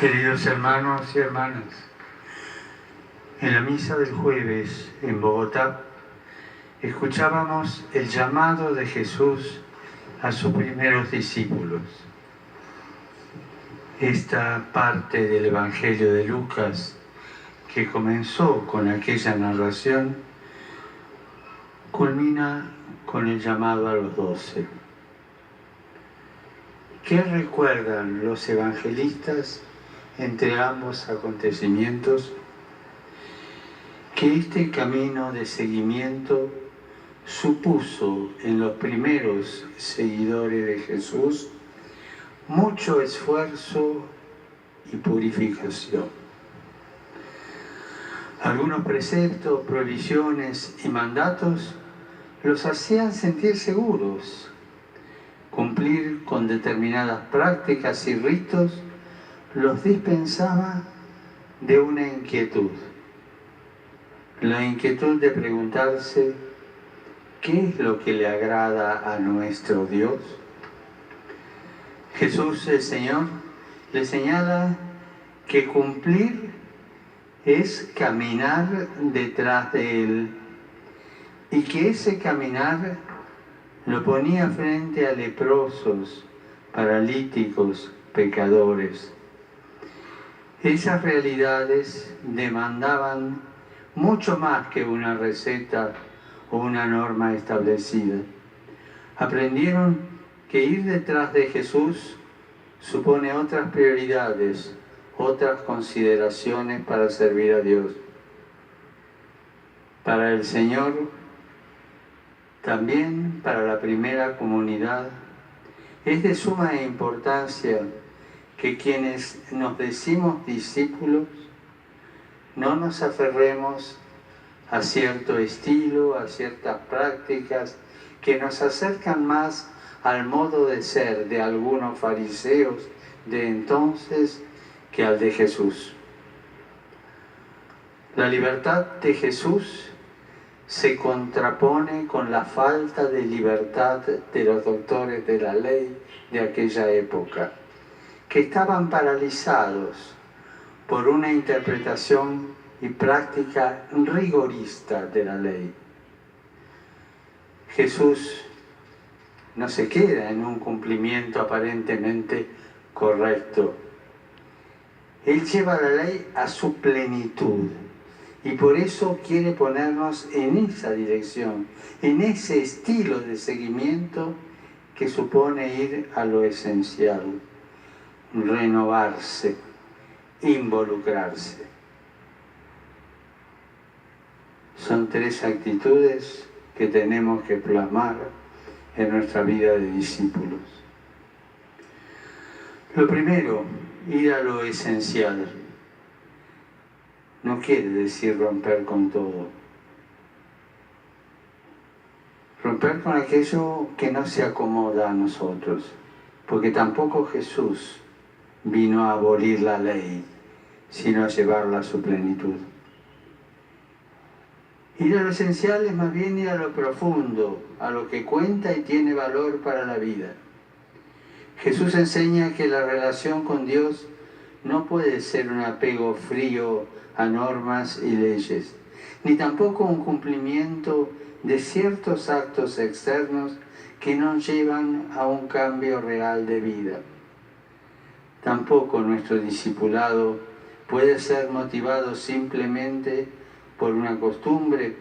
Queridos hermanos y hermanas, en la misa del jueves en Bogotá escuchábamos el llamado de Jesús a sus primeros discípulos. Esta parte del Evangelio de Lucas, que comenzó con aquella narración, culmina con el llamado a los 12. ¿Qué recuerdan los evangelistas entre ambos acontecimientos? Que este camino de seguimiento supuso en los primeros seguidores de Jesús mucho esfuerzo y purificación. Algunos preceptos, prohibiciones y mandatos los hacían sentir seguros. Cumplir con determinadas prácticas y ritos los dispensaba de una inquietud. La inquietud de preguntarse ¿qué es lo que le agrada a nuestro Dios? Jesús, el Señor, le señala que cumplir es caminar detrás de Él y que ese caminar lo ponía frente a leprosos, paralíticos, pecadores. Esas realidades demandaban mucho más que una receta o una norma establecida. Aprendieron que ir detrás de Jesús supone otras prioridades, otras consideraciones para servir a Dios. Para el Señor, también para la primera comunidad, es de suma importancia que quienes nos decimos discípulos no nos aferremos a cierto estilo, a ciertas prácticas que nos acercan más al modo de ser de algunos fariseos de entonces que al de Jesús. La libertad de Jesús se contrapone con la falta de libertad de los doctores de la ley de aquella época, que estaban paralizados por una interpretación y práctica rigorista de la ley. Jesús no se queda en un cumplimiento aparentemente correcto. Él lleva la ley a su plenitud y por eso quiere ponernos en esa dirección, en ese estilo de seguimiento que supone ir a lo esencial, renovarse, involucrarse. Son tres actitudes que tenemos que plasmar en nuestra vida de discípulos. Lo primero, ir a lo esencial. No quiere decir romper con todo. Romper con aquello que no se acomoda a nosotros, porque tampoco Jesús vino a abolir la ley, sino a llevarla a su plenitud. Ir a lo esencial es más bien ir a lo profundo, a lo que cuenta y tiene valor para la vida. Jesús enseña que la relación con Dios no puede ser un apego frío a normas y leyes, ni tampoco un cumplimiento de ciertos actos externos que no llevan a un cambio real de vida. Tampoco nuestro discipulado puede ser motivado simplemente por una costumbre,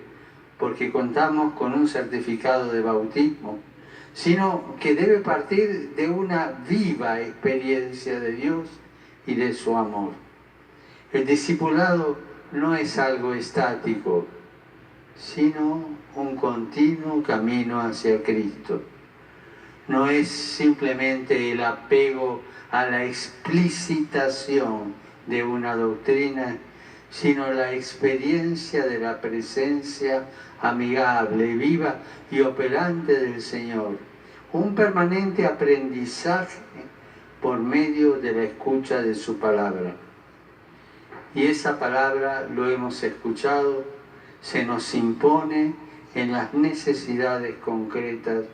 porque contamos con un certificado de bautismo, sino que debe partir de una viva experiencia de Dios y de su amor. El discipulado no es algo estático, sino un continuo camino hacia Cristo. No es simplemente el apego a la explicitación de una doctrina, sino la experiencia de la presencia amigable, viva y operante del Señor. Un permanente aprendizaje por medio de la escucha de su palabra. Y esa palabra, lo hemos escuchado, se nos impone en las necesidades concretas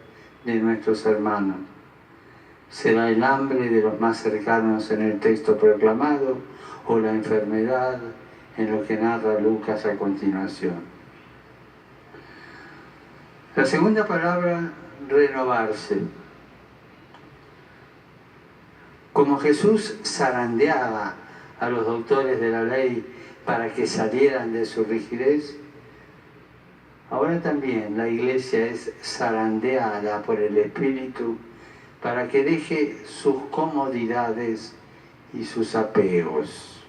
de nuestros hermanos. ¿Será el hambre de los más cercanos en el texto proclamado o la enfermedad en lo que narra Lucas a continuación? La segunda palabra, renovarse. Como Jesús zarandeaba a los doctores de la ley para que salieran de su rigidez, ahora también la Iglesia es zarandeada por el Espíritu para que deje sus comodidades y sus apegos.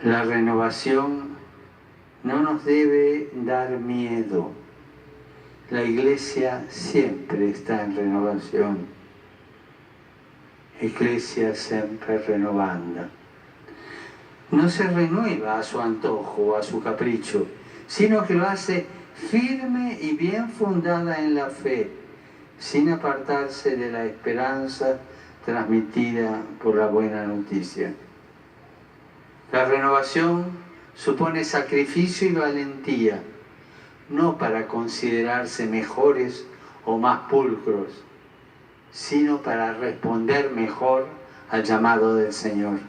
La renovación no nos debe dar miedo. La Iglesia siempre está en renovación. Ecclesia sempre renovanda. No se renueva a su antojo o a su capricho, sino que lo hace firme y bien fundada en la fe, sin apartarse de la esperanza transmitida por la buena noticia. La renovación supone sacrificio y valentía, no para considerarse mejores o más pulcros, sino para responder mejor al llamado del Señor.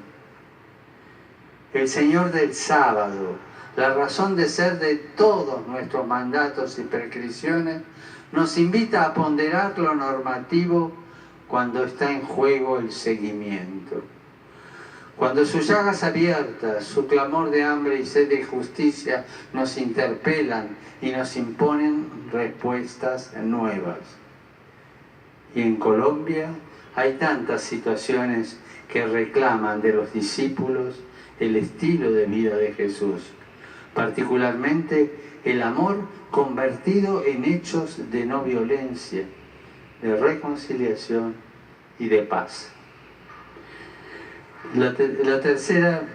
El Señor del sábado, la razón de ser de todos nuestros mandatos y prescripciones, nos invita a ponderar lo normativo cuando está en juego el seguimiento. Cuando sus llagas abiertas, su clamor de hambre y sed de justicia nos interpelan y nos imponen respuestas nuevas. Y en Colombia hay tantas situaciones que reclaman de los discípulos el estilo de vida de Jesús, particularmente el amor convertido en hechos de no violencia, de reconciliación y de paz. La tercera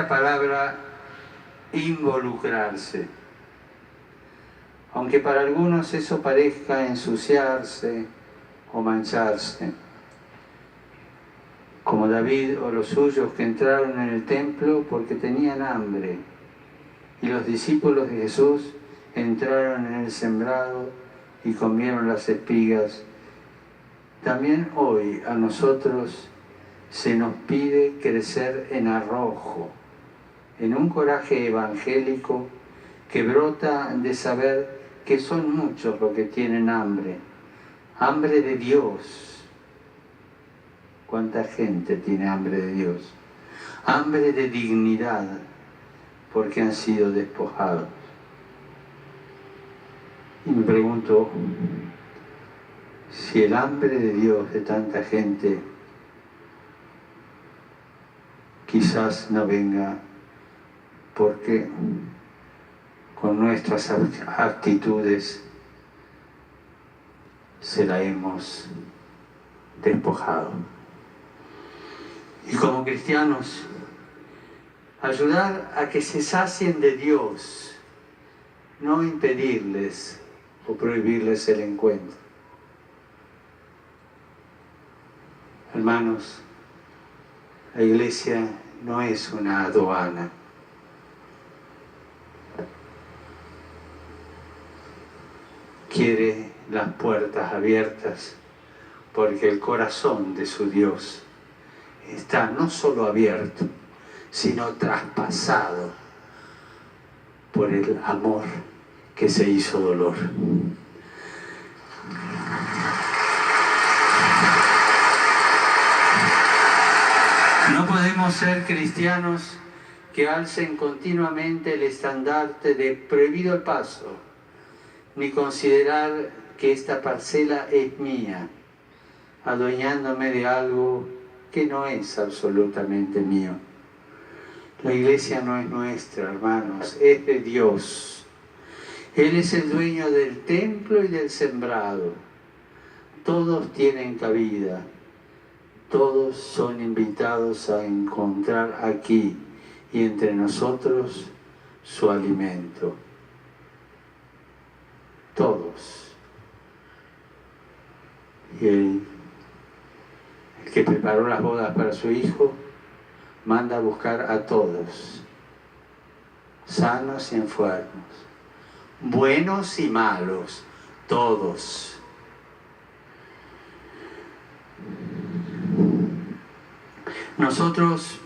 palabra, involucrarse. Aunque para algunos eso parezca ensuciarse o mancharse, como David o los suyos que entraron en el templo porque tenían hambre, y los discípulos de Jesús entraron en el sembrado y comieron las espigas. También hoy a nosotros se nos pide crecer en arrojo, en un coraje evangélico que brota de saber que son muchos los que tienen hambre de Dios. ¿Cuánta gente tiene hambre de Dios? Hambre de dignidad, porque han sido despojados. Y me pregunto si el hambre de Dios de tanta gente quizás no venga porque con nuestras actitudes se la hemos despojado. Y como cristianos, ayudar a que se sacien de Dios, no impedirles o prohibirles el encuentro. Hermanos, la Iglesia no es una aduana. Quiere las puertas abiertas porque el corazón de su Dios está no solo abierto, sino traspasado por el amor que se hizo dolor. No podemos ser cristianos que alcen continuamente el estandarte de prohibido el paso, ni considerar que esta parcela es mía, adueñándome de algo que no es absolutamente mío. La Iglesia no es nuestra, hermanos, es de Dios. Él es el dueño del templo y del sembrado. Todos tienen cabida. Todos son invitados a encontrar aquí y entre nosotros su alimento. Todos. Y el que preparó las bodas para su hijo manda a buscar a todos, sanos y enfermos, buenos y malos, todos. Nosotros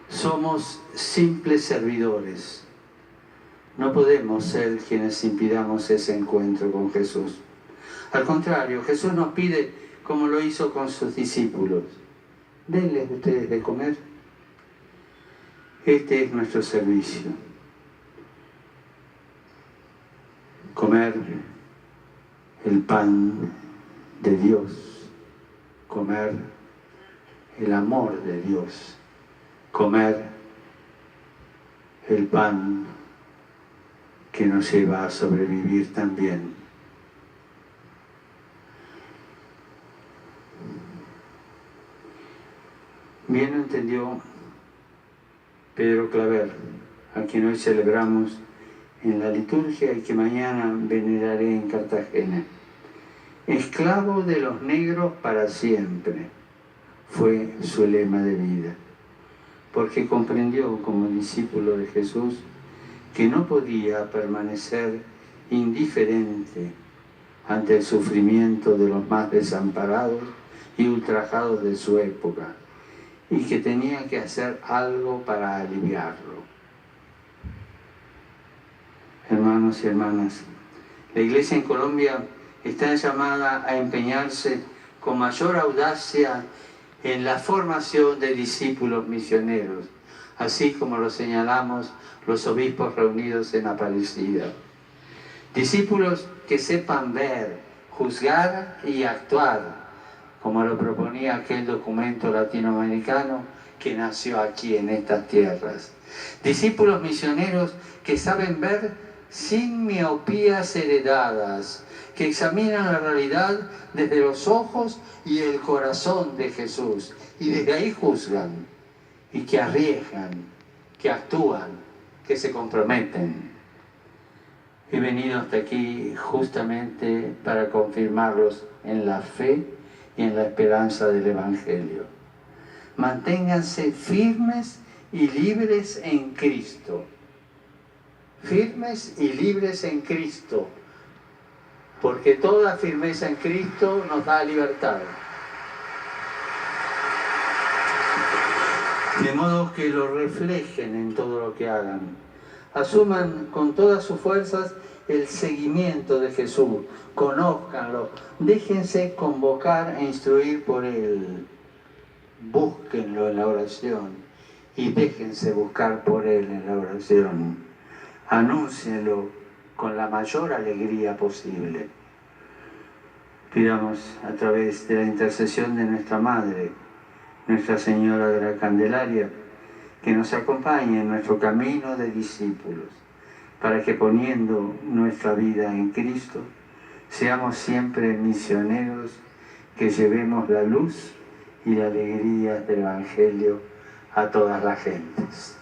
somos simples servidores. No podemos ser quienes impidamos ese encuentro con Jesús. Al contrario, Jesús nos pide, como lo hizo con sus discípulos, denles ustedes de comer. Este es nuestro servicio. Comer el pan de Dios, comer el amor de Dios, comer el pan que nos lleva a sobrevivir también. Bien lo entendió Pedro Claver, a quien hoy celebramos en la liturgia y que mañana veneraré en Cartagena. Esclavo de los negros para siempre fue su lema de vida, porque comprendió como discípulo de Jesús que no podía permanecer indiferente ante el sufrimiento de los más desamparados y ultrajados de su época, y que tenía que hacer algo para aliviarlo. Hermanos y hermanas, la Iglesia en Colombia está llamada a empeñarse con mayor audacia en la formación de discípulos misioneros, así como lo señalamos los obispos reunidos en Aparecida. Discípulos que sepan ver, juzgar y actuar, como lo proponía aquel documento latinoamericano que nació aquí en estas tierras. Discípulos misioneros que saben ver sin miopías heredadas, que examinan la realidad desde los ojos y el corazón de Jesús, y desde ahí juzgan, y que arriesgan, que actúan, que se comprometen. He venido hasta aquí justamente para confirmarlos en la fe y en la esperanza del Evangelio. Manténganse firmes y libres en Cristo. Firmes y libres en Cristo, porque toda firmeza en Cristo nos da libertad. De modo que lo reflejen en todo lo que hagan. Asuman con todas sus fuerzas el seguimiento de Jesús. Conózcanlo. Déjense convocar e instruir por Él. Búsquenlo en la oración y déjense buscar por Él en la oración. Anúncienlo con la mayor alegría posible. Pidamos a través de la intercesión de nuestra Madre, Nuestra Señora de la Candelaria, que nos acompañe en nuestro camino de discípulos, para que poniendo nuestra vida en Cristo, seamos siempre misioneros que llevemos la luz y la alegría del Evangelio a todas las gentes.